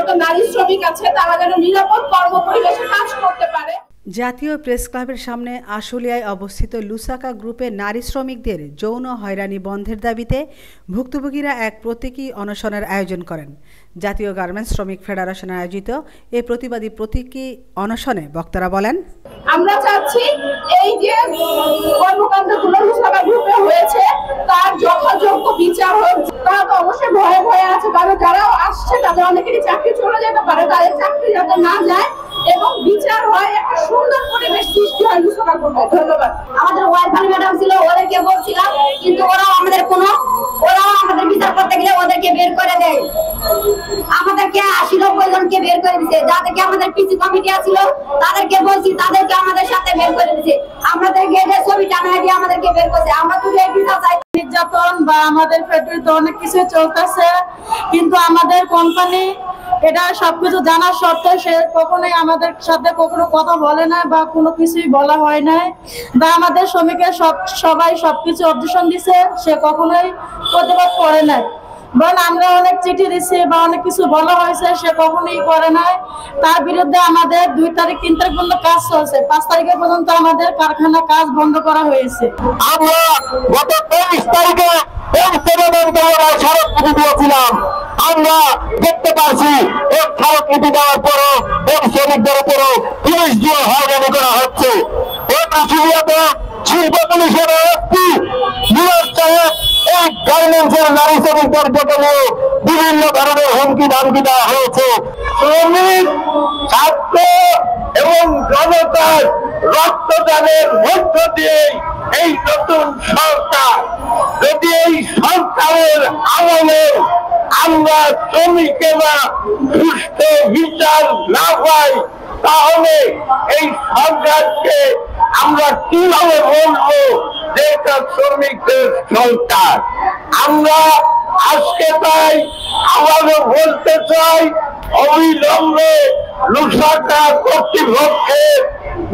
যত নারী শ্রমিক আছে তারা যেন নিরাপদ কর্মপরিবেশে কাজ করতে পারে। জাতীয় প্রেস ক্লাবের সামনে আশুলিয়ায় অবস্থিত লুসাকা গ্রুপের নারী শ্রমিকদের যৌন হয়রানি বন্ধের দাবিতে ভুক্তভোগীরা এক প্রতীকী অনশনের আয়োজন করেন। জাতীয় গার্মেন্টস শ্রমিক ফেডারেশন আয়োজিত এই প্রতিবাদী প্রতীকী অনশনে বক্তারা বলেন, আমরা চাচ্ছি এই যে কর্মকাণ্ডগুলো লুসাকা গ্রুপে হয়েছে তার যথাযোগ্য বিচার হোক। তারা তো অবশ্যই ভয়ে ভয়ে আছে, কারণ যারা আসছে তাদের অনেকেরই চাকরি চলে যেতে পারে, তাদের চাকরি যাতে না যায় এবং বিচার হয়, একটা সুন্দর পরিবেশ সৃষ্টি হয় লুসাকা গ্রুপে। ধন্যবাদ। আমাদের ওয়াইফাই ম্যাডাম ছিল, ওদেরকে বলছিলাম, কিন্তু ওরাও আমাদের বিচার করতে গেলে ওদেরকে বের করে দেয়। আমাদেরকে 80-90 জনকে বের করে দিছে। যাদেরকে আমাদের পিসি কমিটি ছিল তাদেরকে বলছি, তাদেরকে আমাদের সাথে বের করে দিছে। আমাদেরকে ছবি টানায় দিয়ে আমাদেরকে বের করছে। আমরা তো এই বিচার চাই। নির্যাতন বা আমাদের ফ্যাক্টরিতে অনেক কিছু চলতেছে, কিন্তু আমাদের কোম্পানি এটা সবকিছু জানার সত্ত্বেও সে কখনোই আমাদের সাথে কখনো কথা বলে না বা কোনো কিছুই বলা হয় নাই, বা আমাদের শ্রমিকের সবাই সবকিছু অবজেকশন দিছে, সে কখনোই প্রতিবাদ করে নাই। বরং আমরা অনেক চিঠি দিচ্ছি বা অনেক কিছু বলা হয়েছে, সে কখনোই করে নাই। তার বিরুদ্ধে আমাদের 2 তারিখ 3 তারিখ পর্যন্ত কাজ চলছে, 5 তারিখের পর্যন্ত আমাদের কারখানা কাজ বন্ধ করা হয়েছে। আমরা গত 23 তারিখে স্মারকলিপি দিয়েছিলাম। আমরা দেখতে পাচ্ছি এই স্মারকলিপি দেওয়ার পরও এই শ্রমিকদের উপরও পুলিশ দিয়ে হয়রানি করা হচ্ছে। এই পৃথিবীতে শিল্প পুলিশের এসপি নিয়োগ সাহেব এই গার্মেন্টসের নারী শ্রমিকদের নিয়ে বিভিন্ন ধরনের হুমকি ধামকি দেওয়া হয়েছে। শ্রমিক, ছাত্র এবং জনতার রক্তদানের মধ্য দিয়ে এই নতুন সরকার, যদি এই সরকারের আমলে আমরা শ্রমিকেরা সুষ্ঠু বিচার না পাই, তাহলে এই সরকারকে আমরা কিভাবে বলবো যে এটা শ্রমিকদের সরকার? আমরা আজকে তাই আমাদের বলতে চাই, অবিলম্বে লুসাকা কর্তৃপক্ষের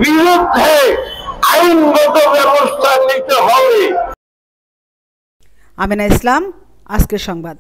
বিরুদ্ধে আইনগত ব্যবস্থা নিতে হবে। আমিনা ইসলাম, আজকের সংবাদ।